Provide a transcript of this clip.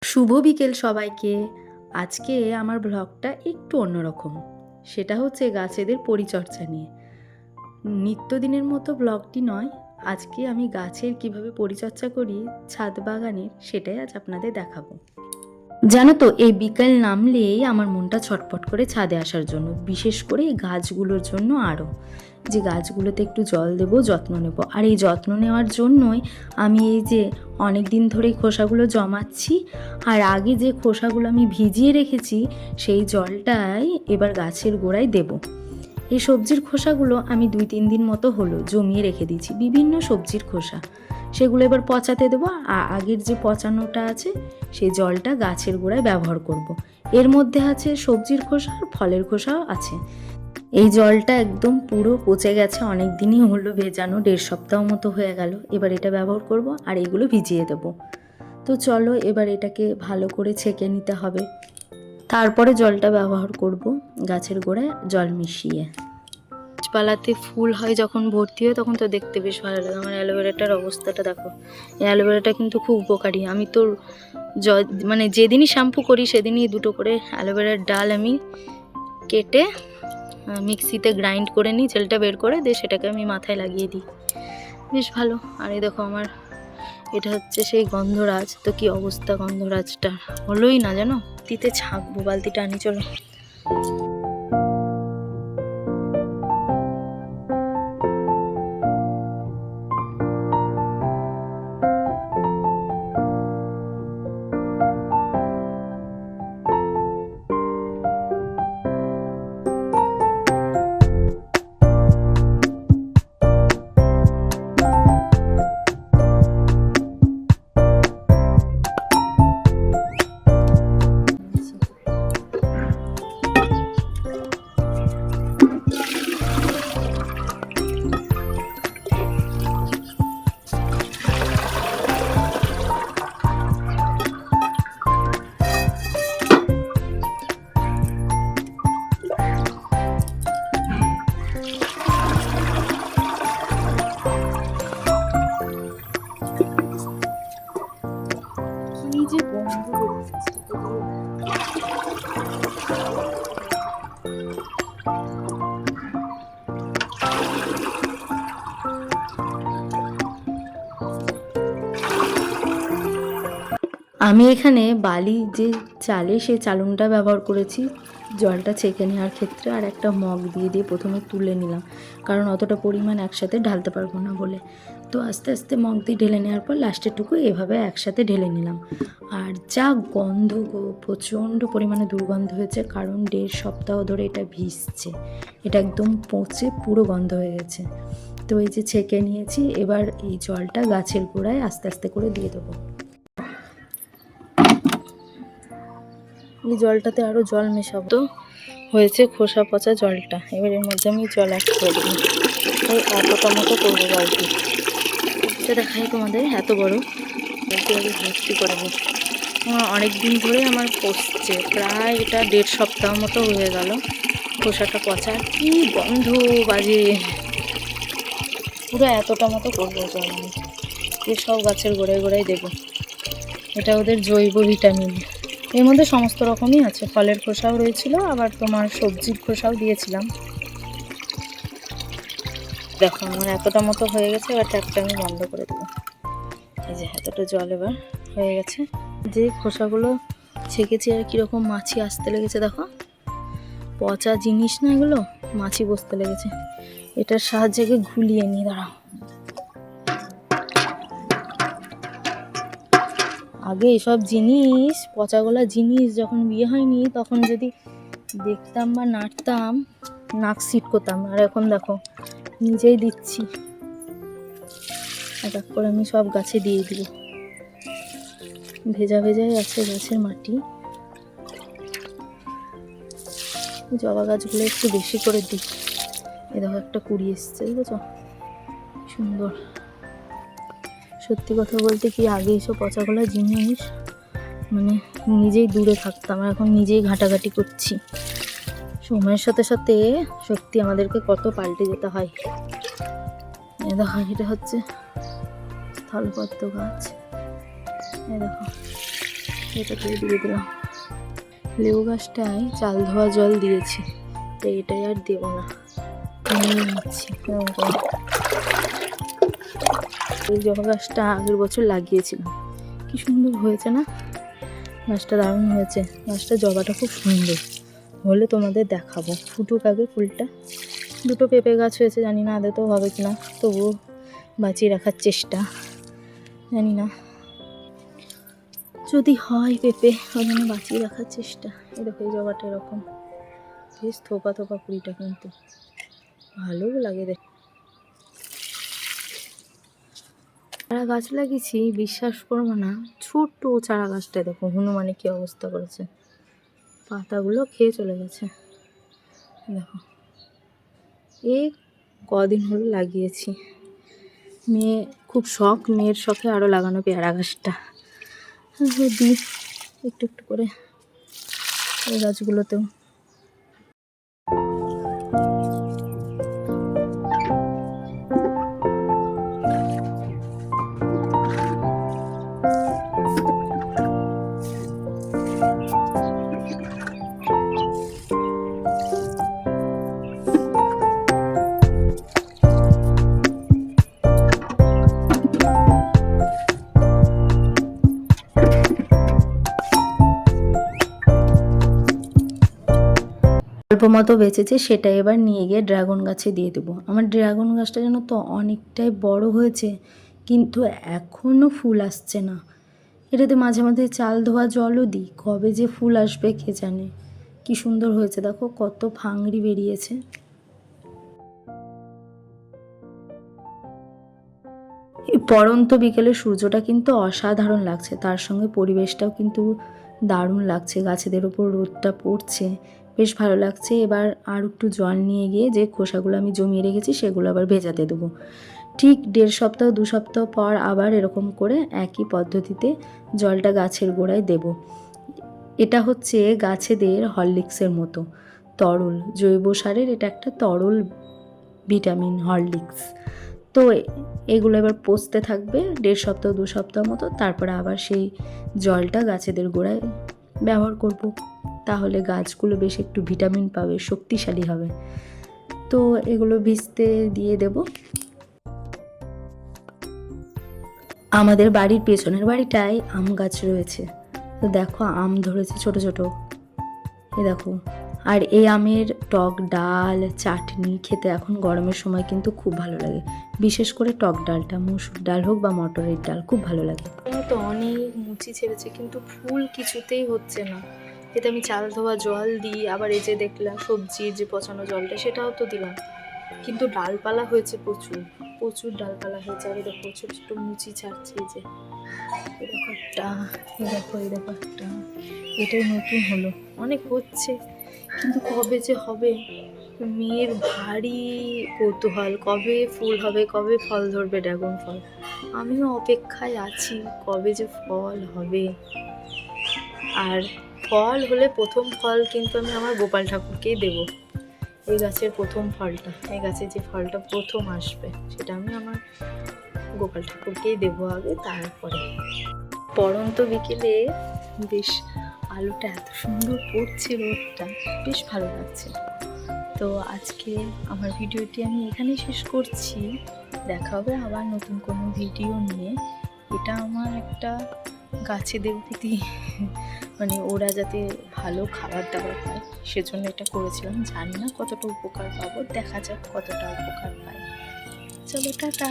শুভ বিকেল সবাইকে। আজকে আমার ব্লগটা একটু অন্যরকম। সেটা হচ্ছে গাছেদের পরিচর্যা নিয়ে। নিত্যদিনের মতো ব্লগটি নয়, আজকে আমি গাছের কিভাবে পরিচর্যা করি ছাদ বাগানের, সেটাই আজ আপনাদের দেখাবো। জানো তো, এই বিকেল নামলেই আমার মনটা ছটফট করে ছাদে আসার জন্য, বিশেষ করে এই গাছগুলোর জন্য আরও, যে গাছগুলোতে একটু জল দেবো, যত্ন নেব। আর এই যত্ন নেওয়ার জন্যই আমি এই যে অনেক দিন ধরেই খোসাগুলো জমাচ্ছি, আর আগে যে খোসাগুলো আমি ভিজিয়ে রেখেছি সেই জলটাই এবার গাছের গোড়ায় দেব। এই সবজির খোসাগুলো আমি 2-3 দিন মতো হলো জমিয়ে রেখে দিয়েছি, বিভিন্ন সবজির খোসা। সেগুলো এবার পচাতে দেবো, আর আগের যে পচানোটা আছে সেই জলটা গাছের গোড়ায় ব্যবহার করব। এর মধ্যে আছে সবজির খোসা আর ফলের খোসাও আছে। এই জলটা একদম পুরো পচে গেছে, অনেক দিনই হলো ভেজানো, 1.5 সপ্তাহ মতো হয়ে গেল। এবার এটা ব্যবহার করব আর এগুলো ভিজিয়ে দেব। তো চলো এবার এটাকে ভালো করে ছেঁকে নিতে হবে, তারপরে জলটা ব্যবহার করব গাছের গোড়ায় জল মিশিয়ে। গাছপালাতে ফুল হয় যখন ভর্তি হয় তখন তো দেখতে বেশ ভালো লাগে। আমার অ্যালোভেরাটার অবস্থাটা দেখো। এই অ্যালোভেরাটা কিন্তু খুব উপকারী। আমি তো মানে যেদিনই শ্যাম্পু করি সেদিনই 2টো করে অ্যালোভেরার ডাল আমি কেটে মিক্সিতে গ্রাইন্ড করে নিই, জেলটা বের করে দিয়ে সেটাকে আমি মাথায় লাগিয়ে দিই, বেশ ভালো। আর এই দেখো আমার এটা হচ্ছে সেই গন্ধরাজ। তো কি অবস্থা গন্ধরাজটা, হলোই না জানো। বালতিতে ছাঁকবো, বালতিটা আনি চলো। কি যে গন্ধ বেরোচ্ছে। আমি এখানে বালি যে চালে সেই চালনটা ব্যবহার করেছি জলটা ছেঁকে নেওয়ার ক্ষেত্রে, আর একটা মগ দিয়ে প্রথমে তুলে নিলাম, কারণ অতটা পরিমাণ একসাথে ঢালতে পারবো না বলে। তো আস্তে আস্তে মগ দিয়ে ঢেলে নেওয়ার পর লাস্টেরটুকু এভাবে একসাথে ঢেলে নিলাম। আর যা গন্ধ গো, প্রচণ্ড পরিমাণে দুর্গন্ধ হয়েছে, কারণ 1.5 সপ্তাহ ধরে এটা ভিজছে, এটা একদম পচে পুরো গন্ধ হয়ে গেছে। তো এই যে ছেঁকে নিয়েছি, এবার এই জলটা গাছের গোড়ায় আস্তে আস্তে করে দিয়ে দেবো। এই জলটাতে আরও জল মেশাবো। তো হয়েছে খোসা পচা জলটা, এবার এর মধ্যে আমি জল অ্যাড করে দেবো। এই এতটা মতো করবো বালতি, এটা দেখাই তোমাদের, এত বড় বালতি আগে ভর্তি করে দেবো। অনেক দিন ধরে আমার পচছে, প্রায় এটা 1.5 সপ্তাহ মতো হয়ে গেল খোসাটা পচা। কি গন্ধ বাজে, পুরো এতটা মতো করবো জল আমি। সব গাছের গোড়ায় গোড়ায় দেবো, এটা ওদের জৈব ভিটামিন। এর মধ্যে সমস্ত রকমই আছে, ফলের খোসাও রয়েছিল, আবার তোমার সবজির খোসাও দিয়েছিলাম। দেখো আমার এতটা মতো হয়ে গেছে, এবার ট্যাপটা আমি বন্ধ করে দেবো। এই যে এতটা জল এবার হয়ে গেছে। যে খোসাগুলো ছেঁকেছি আর কীরকম মাছি আসতে লেগেছে দেখো, পচা জিনিস না এগুলো, মাছি বসতে লেগেছে। এটার সাহায্যে ঘুলিয়ে নিই, দাঁড়াও। আগে এসব জিনিস, পচাগোলা জিনিস যখন বিয়ে হয়নি তখন যদি দেখতাম বা নাড়তাম নাক সিট করতাম, আর এখন দেখো নিজেই দিচ্ছি, এক এক করে আমি সব গাছে দিয়ে দিব। ভেজা ভেজাই আছে গাছের মাটি। জবা গাছগুলো একটু বেশি করে দিই। এ দেখো একটা কুড়ি এসছে, বুঝেছ, সুন্দর। সত্যি কথা বলতে কি, আগে এইসব পচাগোলা জিনিস মানে নিজেই দূরে থাকতাম, আর এখন নিজেই ঘাটাঘাটি করছি। সময়ের সাথে সাথে সত্যি আমাদেরকে কত পাল্টে যেতে হয়। এই দেখো এটা হচ্ছে স্থলপদ্ম গাছ, এই দেখো এটাতেই দিয়ে দিলাম। লেবু গাছটায় চাল ধোয়া জল দিয়েছি, তো এটাই আর দেবো না, নিয়ে নিচ্ছি। এই জবা গাছটা আগের বছর লাগিয়েছিলাম, কি সুন্দর হয়েছে না, গাছটা দারুণ হয়েছে। গাছটা জবাটা খুব সুন্দর, হলে তোমাদের দেখাবো, ফুটুক আগে ফুলটা। দুটো পেঁপে গাছ হয়েছে, জানি না আদৌ তো হবে কিনা, তবুও বাঁচিয়ে রাখার চেষ্টা, জানি না যদি হয় পেঁপে, ওই জন্য বাঁচিয়ে রাখার চেষ্টা। এই দেখো এই জবাটা এরকম বেশ থোপা থোপা কুড়িটা, কিন্তু ভালো লাগে দেখ। চারা গাছ লাগিয়েছি, বিশ্বাস করবো না, ছোট্ট চারা গাছটা দেখো হনুমানে কি অবস্থা করেছে, পাতাগুলো খেয়ে চলে গেছে। দেখো এই কদিন হলো লাগিয়েছি, মেয়ে খুব শখ, মেয়ের শখে আরও লাগানো পেয়ারা গাছটা। দিই একটু একটু করে এই গাছগুলোতেও। অল্প মতো বেঁচেছে, সেটা এবার নিয়ে গিয়ে ড্রাগন গাছে দিয়ে দেবো। আমার ড্রাগন গাছটা যেন তো অনেকটাই বড় হয়েছে, কিন্তু এখনও ফুল আসছে না। এটাতে মাঝে মাঝে চাল ধোয়া জলও দিই, কবে যে ফুল আসবে কে জানে। কি সুন্দর হয়েছে দেখো, কত ফাংড়ি বেরিয়েছে। এই পড়ন্ত বিকেলে সূর্যটা কিন্তু অসাধারণ লাগছে, তার সঙ্গে পরিবেশটাও কিন্তু দারুণ লাগছে, গাছেদের ওপর রোদটা পড়ছে, বেশ ভালো লাগছে। এবার আর একটু জল নিয়ে গিয়ে যে খোসাগুলো আমি জমিয়ে রেখেছি সেগুলো আবার ভেজাতে দেবো। ঠিক 1.5 সপ্তাহ 2 সপ্তাহ পর আবার এরকম করে একই পদ্ধতিতে জলটা গাছের গোড়ায় দেব। এটা হচ্ছে গাছেদের হরলিক্সের মতো তরল, জৈব সারের এটা একটা তরল ভিটামিন হরলিক্স। তো এগুলো এবার পচতে থাকবে 1.5 সপ্তাহ 2 সপ্তাহ মতো, তারপরে আবার সেই জলটা গাছেদের গোড়ায় ব্যবহার করব। তাহলে গাছগুলো বেশ একটু ভিটামিন পাবে, শক্তিশালী হবে। তো এগুলো ভিজতে দিয়ে দেব। আমাদের বাড়ির পেছনের বাড়িটায় আম গাছ রয়েছে, তো দেখো আম ধরেছে ছোট ছোট, এ দেখো। আর এই আমের টক ডাল চাটনি খেতে এখন গরমের সময় কিন্তু খুব ভালো লাগে, বিশেষ করে টক ডালটা, মসুর ডাল হোক বা মটরের ডাল, খুব ভালো লাগে। তো অনেক মুচি ছেড়েছে, কিন্তু ফুল কিছুতেই হচ্ছে না। এতে আমি চাল ধোয়া জল দিই, আবার এই যে দেখলাম সবজির যে পচানো জলটা সেটাও তো দিলাম, কিন্তু ডালপালা হয়েছে প্রচুর প্রচুর ডালপালা হয়েছে। আর দেখো ছোট ছোট মুচি ছাড়ছে, এই যে এরকম একটা, এরকম একটা, এটাই নতুন হলো, অনেক হচ্ছে কিন্তু কবে যে হবে। মেয়ের ভারী কৌতূহল, কবে ফুল হবে, কবে ফল ধরবে ড্রাগন ফল। আমিও অপেক্ষায় আছি কবে যে ফল হবে। আর ফল হলে প্রথম ফল কিন্তু আমি আমার গোপাল ঠাকুরকেই দেবো। এই গাছের প্রথম ফলটা, এই গাছে যে ফলটা প্রথম আসবে সেটা আমি আমার গোপাল ঠাকুরকেই দেবো আগে, তারপরে। পড়ন্ত বিকেলে বেশ আলোটা এত সুন্দর পড়ছে, রোদটা বেশ ভালো লাগছে। তো আজকে আমার ভিডিওটি আমি এখানেই শেষ করছি, দেখা হবে আবার নতুন কোনো ভিডিও নিয়ে। এটা আমার একটা গাছেদের প্রতি মানে ওরা যাতে ভালো খাবার দাবার পায় সেজন্য এটা করেছিলাম, জানি না কতটা উপকার পাবো, দেখা যাক কতটা উপকার পাই। চলো টাটা।